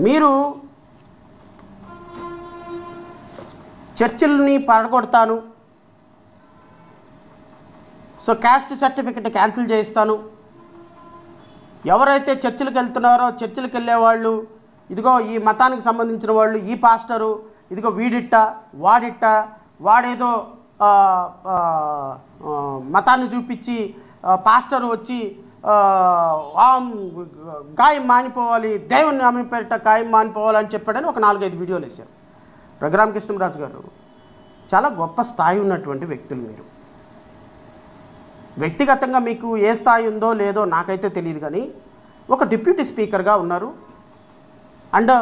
మీరు చర్చిల్ని పడగొడతాను, so caste certificate cancel చేయిస్తాను, ఎవరైతే చర్చిలకు వెళ్తున్నారో చర్చిలకు వెళ్ళేవాళ్ళు, ఇదిగో ఈ మతానికి సంబంధించిన వాళ్ళు, ఈ పాస్టరు ఇదిగో వీడిట్ట వాడిట్ట, వాడేదో మతాన్ని చూపించి పాస్టర్ వచ్చి గాయం మానిపోవాలి, దేవుని అమ్మిపేట గాయం మానిపోవాలని చెప్పాడని ఒక 4-5 వీడియోలు వేశారు. రఘురామకృష్ణరాజు గారు చాలా గొప్ప స్థాయి ఉన్నటువంటి వ్యక్తులు. మీరు వ్యక్తిగతంగా మీకు ఏ స్థాయి ఉందో లేదో నాకైతే తెలియదు, కానీ ఒక డిప్యూటీ స్పీకర్గా ఉన్నారు. అండ్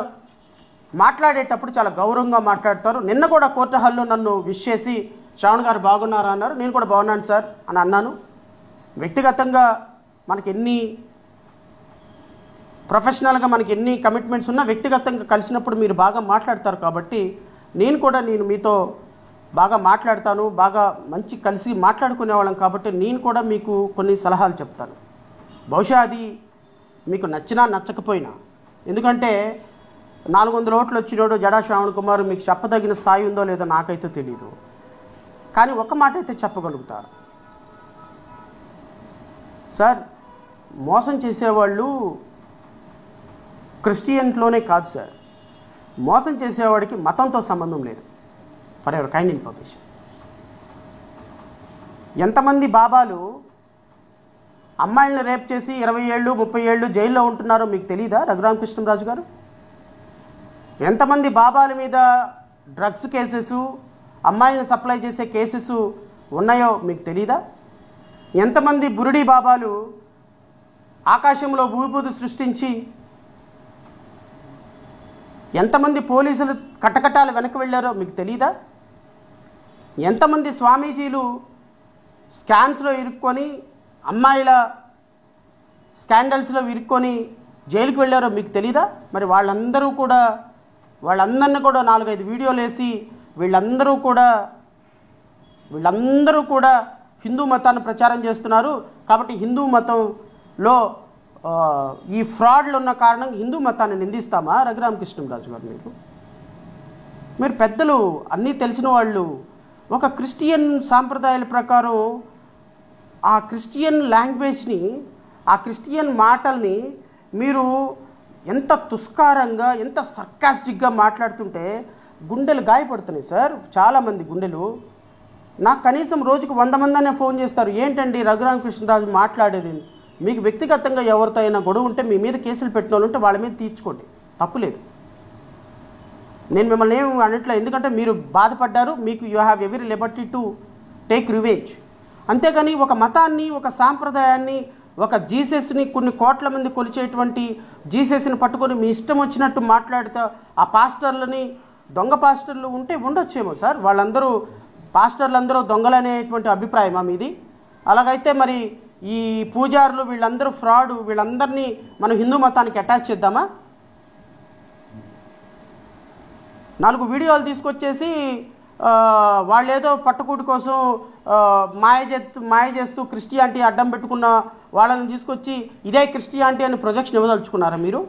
మాట్లాడేటప్పుడు చాలా గౌరవంగా మాట్లాడతారు. నిన్న కూడా కోర్టు హాల్లో నన్ను విష్ చేసి శ్రావణ్ గారు బాగున్నారా అన్నారు. నేను కూడా బాగున్నాను సార్ అని అన్నాను. వ్యక్తిగతంగా మనకి ఎన్ని ప్రొఫెషనల్గా మనకి ఎన్ని కమిట్మెంట్స్ ఉన్నా వ్యక్తిగతంగా కలిసినప్పుడు మీరు బాగా మాట్లాడతారు. కాబట్టి నేను మీతో బాగా మాట్లాడతాను, బాగా మంచి కలిసి మాట్లాడుకునేవాళ్ళం. కాబట్టి నేను కూడా మీకు కొన్ని సలహాలు చెప్తాను. బహుశా అది మీకు నచ్చినా నచ్చకపోయినా, ఎందుకంటే 400 ఓట్లు వచ్చినోడు జడా శ్రావణ్ కుమార్ మీకు చెప్పదగిన స్థాయి ఉందో లేదో నాకైతే తెలీదు. కానీ ఒక మాట అయితే చెప్పగలుగుతారు సార్, మోసం చేసేవాళ్ళు క్రిస్టియన్లోనే కాదు సార్, మోసం చేసేవాడికి మతంతో సంబంధం లేదు. ఫర్ ఎవర్ కైండ్ ఇన్ఫర్మేషన్, ఎంతమంది బాబాలు అమ్మాయిలను రేప్ చేసి 20 ఏళ్ళు 30 ఏళ్ళు జైల్లో ఉంటున్నారో మీకు తెలీదా రఘురామకృష్ణరాజు గారు? ఎంతమంది బాబాల మీద డ్రగ్స్ కేసెస్, అమ్మాయిలను సప్లై చేసే కేసెస్ ఉన్నాయో మీకు తెలీదా? ఎంతమంది బురుడి బాబాలు ఆకాశంలో భూభూతి సృష్టించి, ఎంతమంది పోలీసులు కటకటాలు వెనక్కి వెళ్ళారో మీకు తెలీదా? ఎంతమంది స్వామీజీలు స్కామ్స్లో ఇరుక్కొని, అమ్మాయిల స్కాండల్స్లో ఇరుక్కొని జైలుకి వెళ్ళారో మీకు తెలీదా? మరి వాళ్ళందరినీ కూడా 4-5 వీడియోలు వేసి వీళ్ళందరూ కూడా హిందూ మతాన్ని ప్రచారం చేస్తున్నారు. కాబట్టి హిందూ మతంలో ఈ ఫ్రాడ్లు ఉన్న కారణం హిందూ మతాన్ని నిందిస్తామా రఘురామకృష్ణరాజు గారు? మీరు పెద్దలు, అన్నీ తెలిసిన వాళ్ళు, ఒక క్రిస్టియన్ సాంప్రదాయాల ప్రకారం ఆ క్రిస్టియన్ లాంగ్వేజ్ని, ఆ క్రిస్టియన్ మాటల్ని మీరు ఎంత తుస్కారంగా, ఎంత సర్కాస్టిక్గా మాట్లాడుతుంటే గుండెలు గాయపడుతున్నాయి సార్. చాలామంది గుండెలు. నాకు కనీసం రోజుకు 100 మంది అనే ఫోన్ చేస్తారు, ఏంటండి రఘురామకృష్ణరాజు మాట్లాడేది, మీకు వ్యక్తిగతంగా ఎవరితో అయినా గొడవ ఉంటే మీ మీద కేసులు పెట్టిన వాళ్ళు ఉంటే వాళ్ళ మీద తీర్చుకోండి, తప్పులేదు. నేను మిమ్మల్ని ఏమి అనట్లే, ఎందుకంటే మీరు బాధపడ్డారు, మీకు you have every Liberty to take revenge. అంతేగాని ఒక మతాన్ని, ఒక సాంప్రదాయాన్ని, ఒక జీసస్ని, కొన్ని కోట్ల మంది కొలిచేటువంటి జీసస్ని పట్టుకొని మీ ఇష్టం వచ్చినట్టు మాట్లాడితే ఆ పాస్టర్లని, దొంగ పాస్టర్లు ఉంటే ఉండొచ్చేమో సార్, వాళ్ళందరూ పాస్టర్లందరూ దొంగలనేటువంటి అభిప్రాయమా మీది? అలాగైతే మరి ఈ పూజారులు వీళ్ళందరూ ఫ్రాడ్, వీళ్ళందరినీ మనం హిందూ మతానికి అటాచ్ చేద్దామా? 4 వీడియోలు తీసుకొచ్చేసి వాళ్ళేదో పట్టుకూటి కోసం మాయ చేస్తూ క్రిస్టియానిటీ అడ్డం పెట్టుకున్న వాళ్ళని తీసుకొచ్చి ఇదే క్రిస్టియానిటీ అని ప్రొజెక్షన్ ఇవ్వదలుచుకున్నారా మీరు?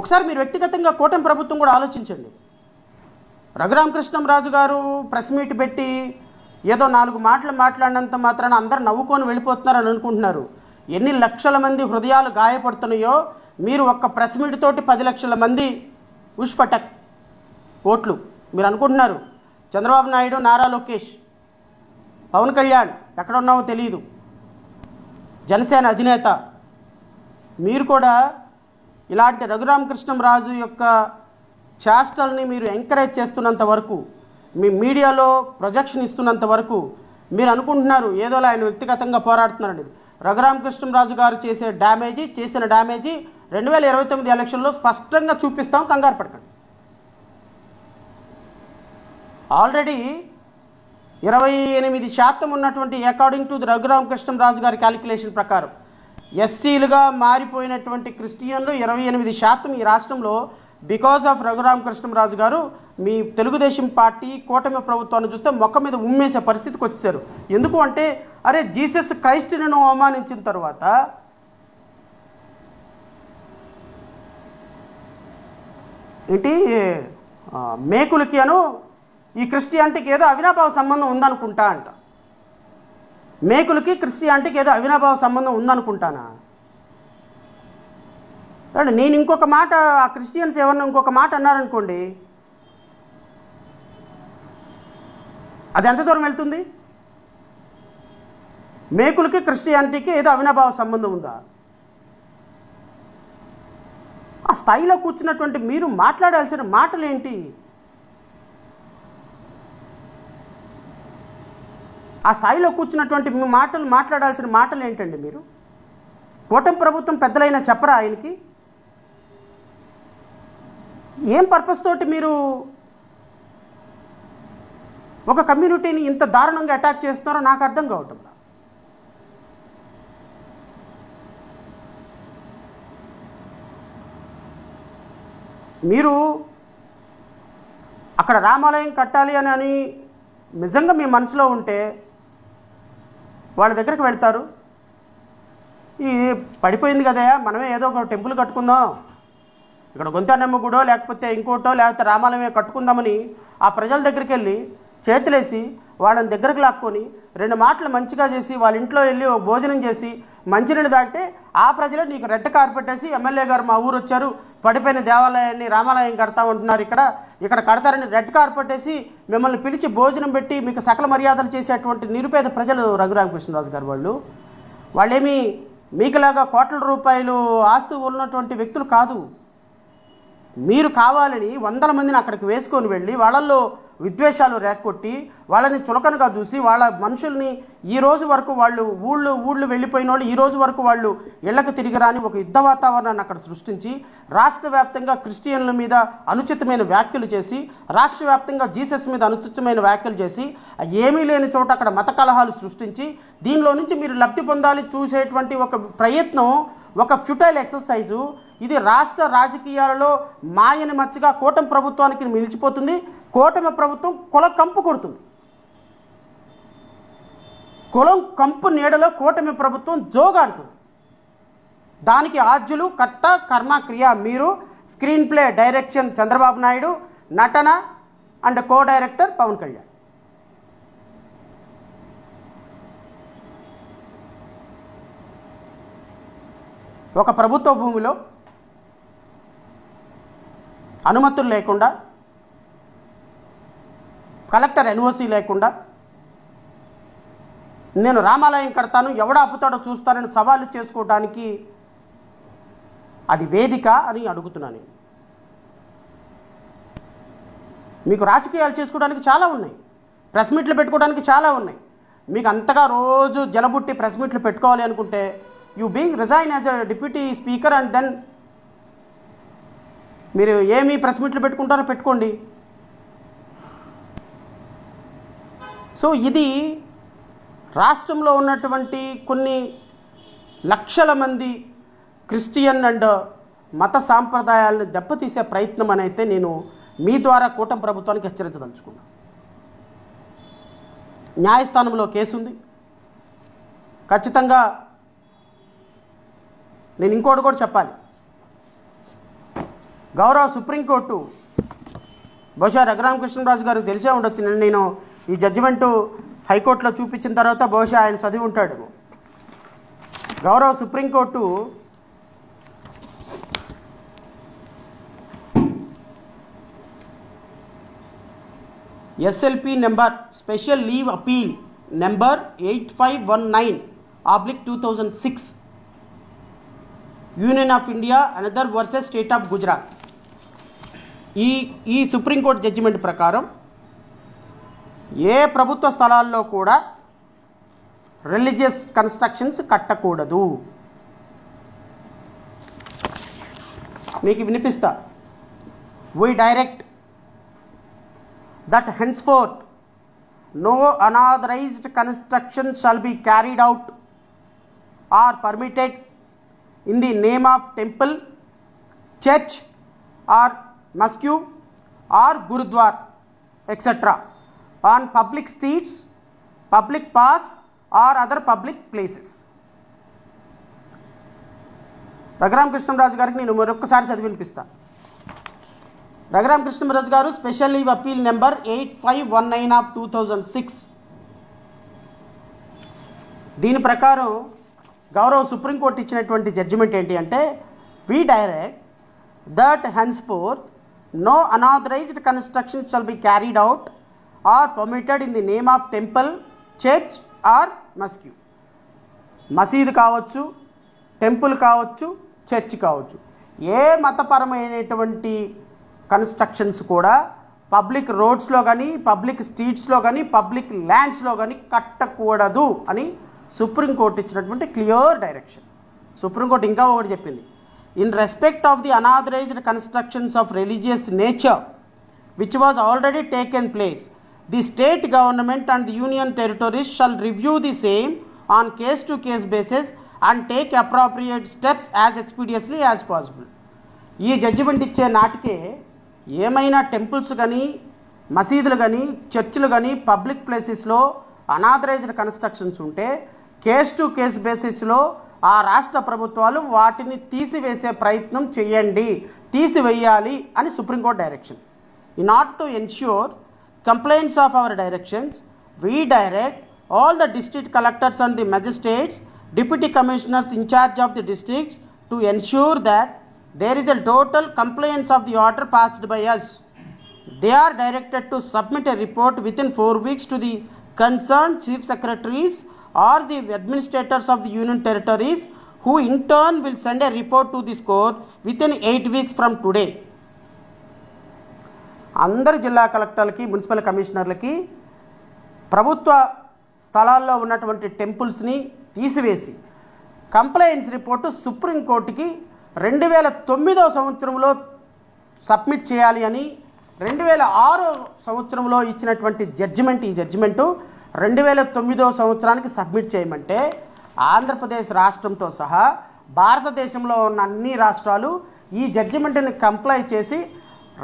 ఒకసారి మీరు వ్యక్తిగతంగా కూటమి ప్రభుత్వం కూడా ఆలోచించండి. రఘురామకృష్ణరాజు గారు ప్రెస్ మీట్ పెట్టి ఏదో 4 మాటలు మాట్లాడినంత మాత్రాన అందరూ నవ్వుకొని వెళ్ళిపోతున్నారని అనుకుంటున్నారు. ఎన్ని లక్షల మంది హృదయాలు గాయపడుతున్నాయో మీరు ఒక్క ప్రెస్ మీట్ తోటి 10 లక్షల మంది ఉష్పటక్ ఓట్లు మీరు అనుకుంటున్నారు. చంద్రబాబు నాయుడు, నారా లోకేష్, పవన్ కళ్యాణ్ ఎక్కడ ఉన్నావో తెలియదు, జనసేన అధినేత, మీరు కూడా ఇలాంటి రఘురామకృష్ణరాజు యొక్క చేష్టల్ని మీరు ఎంకరేజ్ చేస్తున్నంత వరకు, మీ మీడియాలో ప్రొజెక్షన్ ఇస్తున్నంత వరకు మీరు అనుకుంటున్నారు ఏదో ఆయన వ్యక్తిగతంగా పోరాడుతున్నారండి. రఘురామకృష్ణరాజు గారు చేసిన డ్యామేజీ 2029 ఎలక్షన్లో స్పష్టంగా చూపిస్తాం, కంగారు పడకండి. ఆల్రెడీ 28% ఉన్నటువంటి అకార్డింగ్ టు ది రఘురామకృష్ణరాజు గారి క్యాలిక్యులేషన్ ప్రకారం ఎస్సీలుగా మారిపోయినటువంటి క్రిస్టియన్లు 28% ఈ రాష్ట్రంలో బికాస్ ఆఫ్ రఘురామకృష్ణరాజు గారు మీ తెలుగుదేశం పార్టీ కూటమి ప్రభుత్వాన్ని చూస్తే మొక్క మీద ఉమ్మేసే పరిస్థితికి వచ్చేసారు. ఎందుకు అంటే, అరే జీసస్ క్రైస్ట్ను అవమానించిన తర్వాత ఏంటి మేకులకి అను ఈ క్రిస్టియానిటీకి ఏదో అవినాభావ సంబంధం ఉందనుకుంటా అంట. మేకులకి క్రిస్టియానిటీకి ఏదో అవినాభావ సంబంధం ఉందనుకుంటానా? నేను ఇంకొక మాట, ఆ క్రిస్టియన్స్ ఏమన్నా ఇంకొక మాట అన్నారనుకోండి, అది ఎంత దూరం వెళ్తుంది? మేకులకి క్రిస్టియానిటీకి ఏదో అవినాభావ సంబంధం ఉందా? ఆ స్థాయిలో కూర్చున్నటువంటి మీరు మాట్లాడాల్సిన మాటలు ఏంటి? ఆ స్థాయిలో కూర్చున్నటువంటి మీ మాట్లాడాల్సిన మాటలు ఏంటండి? మీరు కూటమి ప్రభుత్వం పెద్దలైనా చెప్పరా ఆయనకి? ఏం పర్పస్ తోటి మీరు ఒక కమ్యూనిటీని ఇంత దారుణంగా అటాక్ చేస్తున్నారో నాకు అర్థం కావటం. మీరు అక్కడ రామాలయం కట్టాలి అని నిజంగా మీ మనసులో ఉంటే వాళ్ళ దగ్గరికి వెళ్తారు. ఈ పడిపోయింది కదయా, మనమే ఏదో ఒక టెంపుల్ కట్టుకుందాం, ఇక్కడ గొంతనమ్మ గుడో లేకపోతే ఇంకోటో లేకపోతే రామాలయమే కట్టుకుందామని ఆ ప్రజల దగ్గరికి వెళ్ళి చేతులేసి వాళ్ళని దగ్గరకు లాక్కొని 2 మాటలు మంచిగా చేసి వాళ్ళ ఇంట్లో వెళ్ళి ఒక భోజనం చేసి మంచినీళ్ళు తాగితే ఆ ప్రజలు నీకు రెడ్ కార్పెట్ వేసి ఎమ్మెల్యే గారు మా ఊరు వచ్చారు, పడిపోయిన దేవాలయాన్ని రామాలయం కడతామంటున్నారు, ఇక్కడ కడతారని రెడ్ కార్పెట్ వేసి మిమ్మల్ని పిలిచి భోజనం పెట్టి మీకు సకల మర్యాదలు చేసేటువంటి నిరుపేద ప్రజలు రఘురామకృష్ణరాజు గారు. వాళ్ళేమీ మీకులాగా కోట్ల రూపాయలు ఆస్తు ఉన్నటువంటి వ్యక్తులు కాదు. మీరు కావాలని 100 మందిని అక్కడికి వేసుకొని వెళ్ళి వాళ్ళల్లో విద్వేషాలు రేకొట్టి వాళ్ళని చులకనగా చూసి వాళ్ళ మనుషుల్ని ఈ రోజు వరకు వాళ్ళు ఊళ్ళు వెళ్ళిపోయిన వాళ్ళు ఈ రోజు వరకు వాళ్ళు ఇళ్లకు తిరిగి రాని ఒక యుద్ధ వాతావరణాన్ని అక్కడ సృష్టించి రాష్ట్ర వ్యాప్తంగా క్రిస్టియన్ల మీద అనుచితమైన వ్యాఖ్యలు చేసి రాష్ట్ర వ్యాప్తంగా జీసస్ మీద అనుచితమైన వ్యాఖ్యలు చేసి ఏమీ లేని చోట అక్కడ మత కలహాలు సృష్టించి దీనిలో నుంచి మీరు లబ్ధి పొందాలి చూసేటువంటి ఒక ప్రయత్నం, ఒక ఫ్యూటైల్ ఎక్సర్సైజు. ఇది రాష్ట్ర రాజకీయాలలో మాయని మచ్చగా కూటమి ప్రభుత్వానికి నిలిచిపోతుంది. కూటమి ప్రభుత్వం కుల కంపు కొడుతుంది. కులం కంపు నీడలో కూటమి ప్రభుత్వం జోగాడుతుంది. దానికి ఆద్యులు కర్త కర్మ క్రియ మీరు. Screen play direction Chandrababu Naidu, నటన and co director Pavan Kalyan. ఒక ప్రభుత్వ భూమిలో అనుమతులు లేకుండా, కలెక్టర్ ఎన్ఓసి లేకుండా నేను రామాలయం కడతాను, ఎవడు ఆపుతాడో చూస్తానని సవాలు చేసుకోవడానికి అది వేదిక అని అడుగుతున్నాను. మీకు రాజకీయాలు చేసుకోవడానికి చాలా ఉన్నాయి, ప్రెస్ మీట్లు పెట్టుకోవడానికి చాలా ఉన్నాయి. మీకు అంతగా రోజు జలబుట్టి ప్రెస్ మీట్లు పెట్టుకోవాలి అనుకుంటే you being resign as a deputy speaker and then మీరు ఏమి ప్రెస్ మీట్లు పెట్టుకుంటారో పెట్టుకోండి. సో ఇది రాష్ట్రంలో ఉన్నటువంటి కొన్ని లక్షల మంది క్రిస్టియన్ అండ్ మత సాంప్రదాయాలను దెబ్బతీసే ప్రయత్నం అని అయితే నేను మీ ద్వారా కూటమి ప్రభుత్వానికి హెచ్చరించదలుచుకున్నాను. న్యాయస్థానంలో కేసు ఉంది. ఖచ్చితంగా నేను ఇంకోటి కూడా చెప్పాలి. గౌరవ సుప్రీంకోర్టు, బహుశా రఘురామకృష్ణరాజు గారికి తెలిసే ఉండొచ్చు, నేను ఈ జడ్జిమెంటు హైకోర్టులో చూపించిన తర్వాత బహుశా ఆయన చదివి ఉంటాడు. గౌరవ supreme court SLP number special leave appeal number 8519/2006 union of India another versus state of Gujarat. ఈ సుప్రీంకోర్టు జడ్జిమెంట్ ప్రకారం ఏ ప్రభుత్వ స్థలాల్లో కూడా రిలీజియస్ కన్స్ట్రక్షన్స్ కట్టకూడదు. మీకు వినిపిస్తా. we direct that henceforth no unauthorized construction shall be carried out or permitted in the name of temple, church or mosque or gurudwar etc. on public streets, public paths or other public places. Raghuramakrishnaraju గారికి నేను మరొకసారి చదివి వినిపిస్తా. రఘురామకృష్ణరాజు గారు special leave appeal number 8519 of 2006. దీని ప్రకారం గౌరవ supreme court ఇచ్చినటువంటి జడ్జిమెంట్ ఏంటి అంటే, we direct that henceforth no unauthorised construction shall be carried out or permitted in the name of temple, church or mosque. మసీదు కావచ్చు, టెంపుల్ కావచ్చు, చర్చ్ కావచ్చు, ఏ మతపరమైనటువంటి కన్స్ట్రక్షన్స్ కూడా పబ్లిక్ రోడ్స్లో కానీ, పబ్లిక్ స్ట్రీట్స్లో కానీ, పబ్లిక్ ల్యాండ్స్లో కానీ కట్టకూడదు అని సుప్రీంకోర్టు ఇచ్చినటువంటి క్లియర్ డైరెక్షన్. సుప్రీంకోర్టు ఇంకా ఒకటి చెప్పింది, in respect of the unauthorised constructions of religious nature which was already taken place, the state government and the union territories shall review the same on case to case basis and take appropriate steps as expeditiously as possible. ఈ judgement ఇచ్చే నాటికే ఏమైనా temples కానీ, మసీదులు కానీ, చర్చిలు కానీ, public ప్లేసెస్లో అనాథరైజ్డ్ కన్స్ట్రక్షన్స్ ఉంటే కేస్ టు కేస్ బేసిస్లో ఆ రాష్ట్ర ప్రభుత్వాలు వాటిని తీసివేసే ప్రయత్నం చేయండి, తీసివేయాలి అని supreme court direction. In order to ensure complaints of our directions, we direct all the district collectors and the magistrates, deputy commissioners in charge of the districts to ensure that there is a total compliance of the order passed by us. They are directed to submit a report within 4 weeks to the concerned chief secretaries or the administrators of the union territories, who in turn will send a report to this court within 8 weeks from today. అందరు జిల్లా కలెక్టర్లకి, municipal కమిషనర్లకి ప్రభుత్వ స్థలాల్లో ఉన్నటువంటి టెంపుల్స్ని తీసివేసి complaints report సుప్రీంకోర్టుకి 2009 సంవత్సరంలో submit చేయాలి అని 2006 సంవత్సరంలో ఇచ్చినటువంటి జడ్జిమెంట్, ఈ జడ్జిమెంటు 2009 సంవత్సరానికి సబ్మిట్ చేయమంటే ఆంధ్రప్రదేశ్ రాష్ట్రంతో సహా భారతదేశంలో ఉన్న అన్ని రాష్ట్రాలు ఈ జడ్జిమెంట్ని కంప్లై చేసి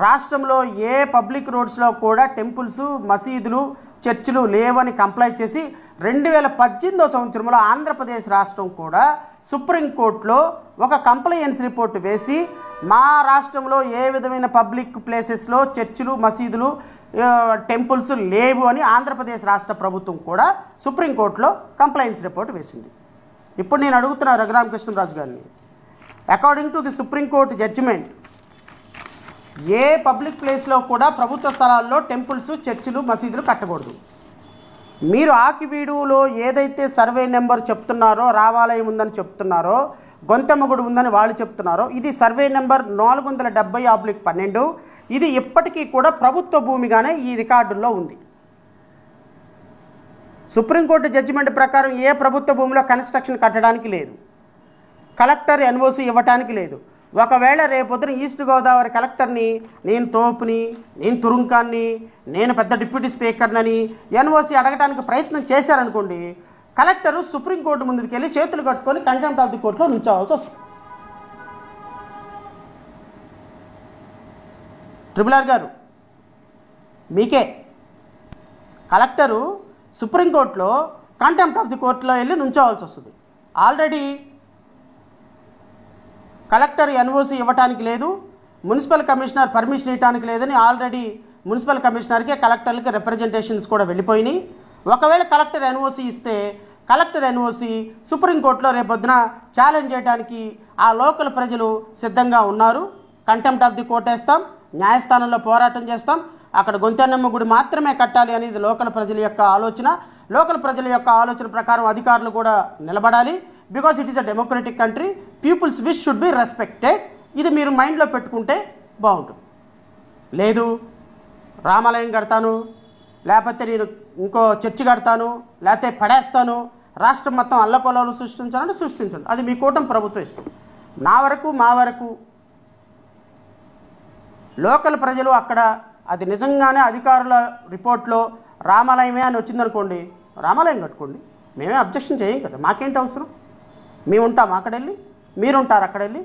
రాష్ట్రంలో ఏ పబ్లిక్ రోడ్స్లో కూడా టెంపుల్స్, మసీదులు, చర్చిలు లేవని కంప్లై చేసి 2018 సంవత్సరంలో ఆంధ్రప్రదేశ్ రాష్ట్రం కూడా సుప్రీంకోర్టులో ఒక కంప్లైయన్స్ రిపోర్ట్ వేసి మా రాష్ట్రంలో ఏ విధమైన పబ్లిక్ ప్లేసెస్లో చర్చిలు, మసీదులు, టెంపుల్స్ లేవు అని ఆంధ్రప్రదేశ్ రాష్ట్ర ప్రభుత్వం కూడా సుప్రీంకోర్టులో కంప్లైంట్స్ రిపోర్ట్ వేసింది. ఇప్పుడు నేను అడుగుతున్నా రఘురామకృష్ణరాజు గారిని, according to the supreme court judgement, a public ప్లేస్లో కూడా ప్రభుత్వ స్థలాల్లో టెంపుల్స్, చర్చిలు, మసీదులు కట్టకూడదు. మీరు ఆకివీడులో ఏదైతే సర్వే నెంబర్ చెప్తున్నారో, రామాలయం ఉందని చెప్తున్నారో, గొంతెమ్మ గుడి ఉందని వాళ్ళు చెప్తున్నారో, ఇది సర్వే నెంబర్ 470/12. ఇది ఇప్పటికీ కూడా ప్రభుత్వ భూమిగానే ఈ రికార్డుల్లో ఉంది. సుప్రీంకోర్టు జడ్జిమెంట్ ప్రకారం ఏ ప్రభుత్వ భూమిలో కన్స్ట్రక్షన్ కట్టడానికి లేదు, కలెక్టర్ ఎన్ఓసి ఇవ్వటానికి లేదు. ఒకవేళ రేపొద్దున ఈస్ట్ గోదావరి కలెక్టర్ని నేను తోపుని, నేను తురుంకాన్ని, నేను పెద్ద డిప్యూటీ స్పీకర్నని ఎన్ఓసి అడగడానికి ప్రయత్నం చేశారనుకోండి, కలెక్టరు సుప్రీంకోర్టు ముందుకు వెళ్ళి చేతులు కట్టుకొని కంటెంప్ట్ ఆఫ్ ది కోర్టులో నుంచోవాల్సి వస్తుంది. ట్రిబుల్ గారు మీకే, కలెక్టరు సుప్రీంకోర్టులో కంటెంప్ట్ ఆఫ్ ది కోర్టులో వెళ్ళి నుంచోవాల్సి వస్తుంది. ఆల్రెడీ కలెక్టర్ ఎన్ఓసి ఇవ్వటానికి లేదు, మున్సిపల్ కమిషనర్ పర్మిషన్ ఇవ్వడానికి లేదని ఆల్రెడీ మున్సిపల్ కమిషనర్కి, కలెక్టర్లకి రిప్రజెంటేషన్స్ కూడా వెళ్ళిపోయినాయి. ఒకవేళ కలెక్టర్ ఎన్ఓసి ఇస్తే కలెక్టర్ ఎన్ఓసి సుప్రీంకోర్టులో రేపొద్దున ఛాలెంజ్ చేయడానికి ఆ లోకల్ ప్రజలు సిద్ధంగా ఉన్నారు. కంటెంప్ట్ ఆఫ్ ది కోర్ట్ వేస్తాం, న్యాయస్థానంలో పోరాటం చేస్తాం. అక్కడ గొంతెన్నమ్మ గుడి మాత్రమే కట్టాలి అనేది లోకల్ ప్రజల యొక్క ఆలోచన. లోకల్ ప్రజల యొక్క ఆలోచన ప్రకారం అధికారులు కూడా నిలబడాలి. Because it is a democratic country, people's wish should be respected. ఇది మీరు మైండ్లో పెట్టుకుంటే బాగుంటుంది. లేదు రామాలయం కడతాను, లేకపోతే నేను ఇంకో చర్చి కడతాను, లేకపోతే పడేస్తాను, రాష్ట్రం మొత్తం అల్లకొల్లాలు సృష్టించాలంటే సృష్టించండి, అది మీ కూటమి ప్రభుత్వం ఇష్టం. మా వరకు లోకల్ ప్రజలు అక్కడ అది నిజంగానే అధికారుల రిపోర్ట్లో రామాలయమే అని వచ్చిందనుకోండి, రామాలయం కట్టుకోండి, మేమే అబ్జెక్షన్ చేయం కదా, మాకేంటి అవసరం. మేము ఉంటాం అక్కడ వెళ్ళి, మీరుంటారు అక్కడ వెళ్ళి,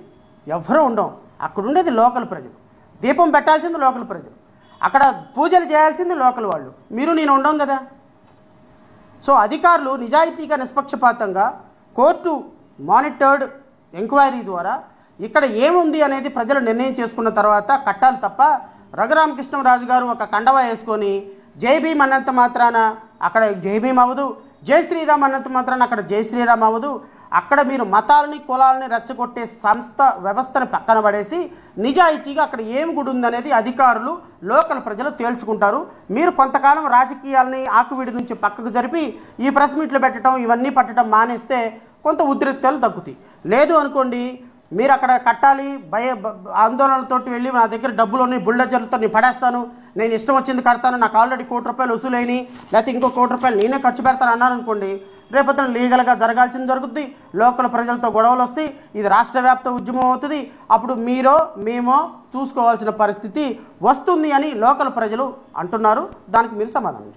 ఎవ్వరూ ఉండం. అక్కడ ఉండేది లోకల్ ప్రజలు, దీపం పెట్టాల్సింది లోకల్ ప్రజలు, అక్కడ పూజలు చేయాల్సింది లోకల్ వాళ్ళు, మీరు నేను ఉండం కదా. సో అధికారులు నిజాయితీగా, నిష్పక్షపాతంగా కోర్టు మానిటర్డ్ ఎంక్వైరీ ద్వారా ఇక్కడ ఏముంది అనేది ప్రజలు నిర్ణయం చేసుకున్న తర్వాత కట్టాలి తప్ప రఘురామకృష్ణరాజు గారు ఒక కండవ వేసుకొని జై భీమ్ అన్నంత మాత్రాన అక్కడ జై భీమ్ అవ్వదు, జై శ్రీరామ్ అన్నంత మాత్రాన అక్కడ జై శ్రీరామ్ అవ్వదు. అక్కడ మీరు మతాలని కులాలని రెచ్చగొట్టే సంస్థ వ్యవస్థను పక్కన పడేసి నిజాయితీగా అక్కడ ఏం గుడి ఉందనేది అధికారులు లోకల్ ప్రజలు తేల్చుకుంటారు. మీరు కొంతకాలం రాజకీయాలని ఆకువిడి నుంచి పక్కకు జరిపి ఈ ప్రెస్ మీట్లు పెట్టడం ఇవన్నీ పట్టడం మానేస్తే కొంత ఉద్రిక్తలు తగ్గుతాయి. లేదు అనుకోండి, మీరు అక్కడ కట్టాలి ఆందోళనలతోటి వెళ్ళి నా దగ్గర డబ్బులు ఉన్నాయి, బుల్డోజర్లతో నేను పడేస్తాను, నేను ఇష్టం వచ్చింది కడతాను, నాకు ఆల్రెడీ ₹1,00,00,000 వసూలైనవి, లేకపోతే ఇంకో ₹1,00,00,000 నేనే ఖర్చు పెడతాను అన్నారనుకోండి, రేపొద్దున లీగల్గా జరగాల్సింది జరుగుద్ది, లోకల్ ప్రజలతో గొడవలు వస్తాయి, ఇది రాష్ట్ర వ్యాప్త ఉద్యమం అవుతుంది. అప్పుడు మీరో మేమో చూసుకోవాల్సిన పరిస్థితి వస్తుంది అని లోకల్ ప్రజలు అంటున్నారు. దానికి మీరు సమాధానం